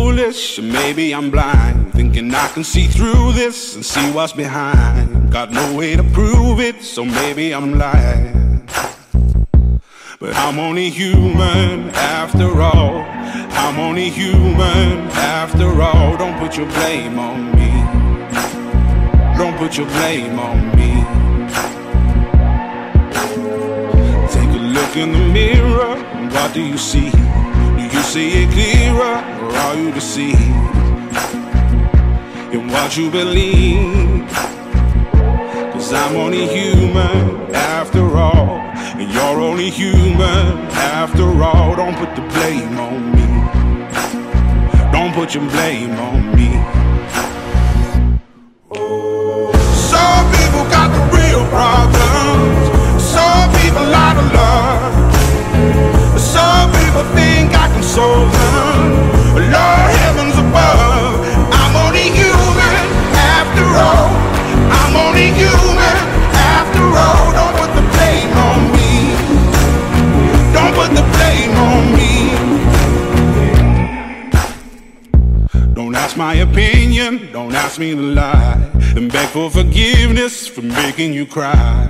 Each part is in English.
foolish, or maybe I'm blind, thinking I can see through this and see what's behind. Got no way to prove it, so maybe I'm lying. But I'm only human after all. I'm only human after all. Don't put your blame on me. Don't put your blame on me. Take a look in the mirror, what do you see? Do you see it clearer, or are you deceived in what you believe? 'Cause I'm only human after all, and you're only human after all. Don't put the blame on me. Don't put your blame on me. Some people got the real problems. Some people out of love. Some people think I can solve them. Lord heavens above, I'm only human after all. I'm only human after all. Don't put the blame on me. Don't put the blame on me. Don't ask my opinion, don't ask me to lie, and beg for forgiveness for making you cry.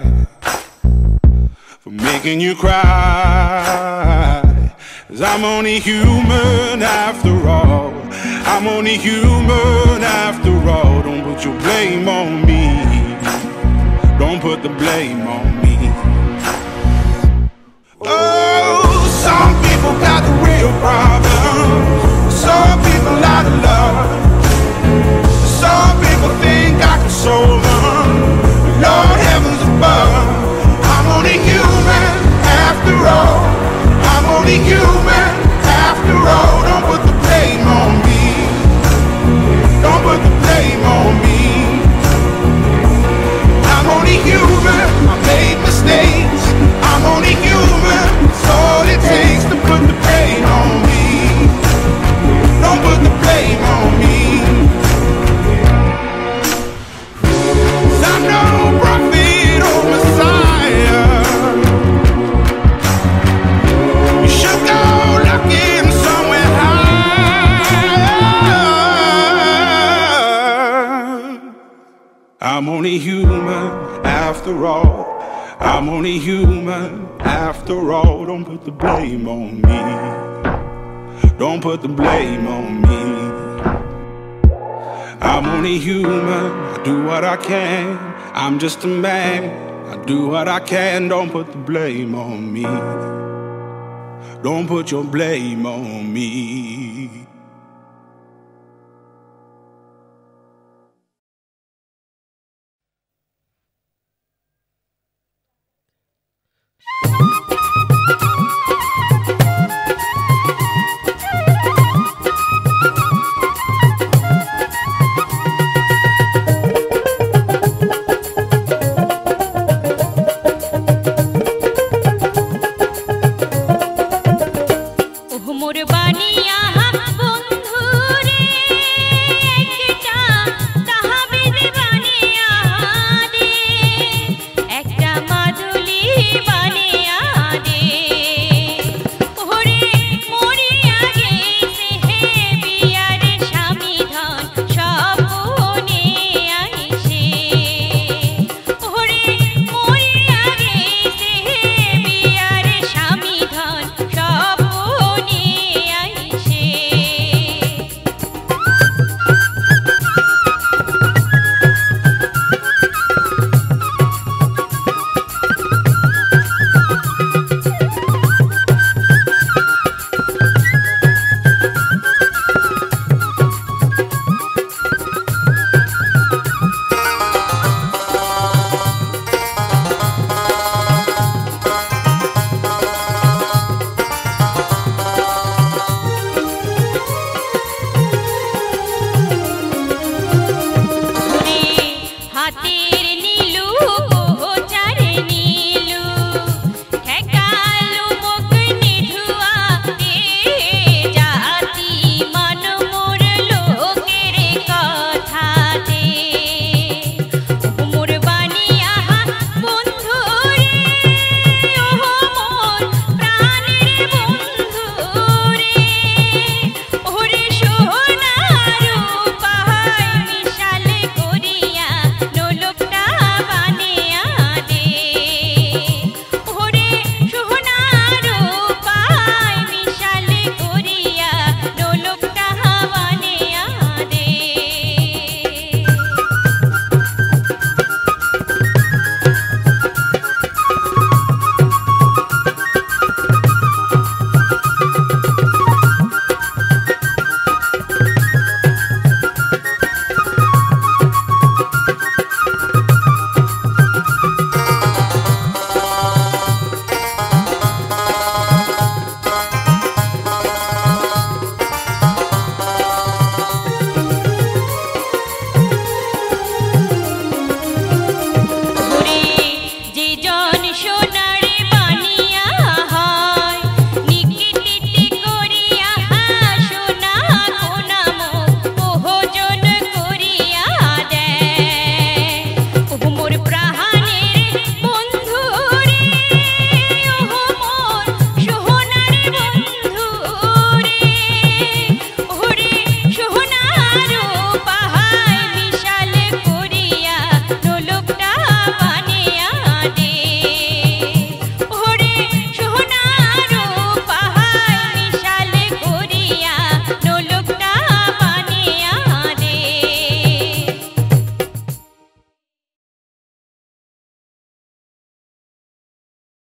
For making you cry. 'Cause I'm only human after all. I'm only human after all. Don't put your blame on me. Don't put the blame on me. Oh, some people got the real problems. Some people out of love. Some people think I can solve them. Lord heavens above, I'm only human after all. I'm only human after all. Don't put the blame on me. Don't put the blame on me. I'm only human, I made mistakes. I'm only human, it's all it takes to put the blame on me. Don't put the blame on me. 'Cause I'm no prophet or Messiah. You should go looking somewhere high. I'm only human after all. I'm only human after all. Don't put the blame on me. Don't put the blame on me. I'm only human, I do what I can. I'm just a man, I do what I can. Don't put the blame on me. Don't put your blame on me.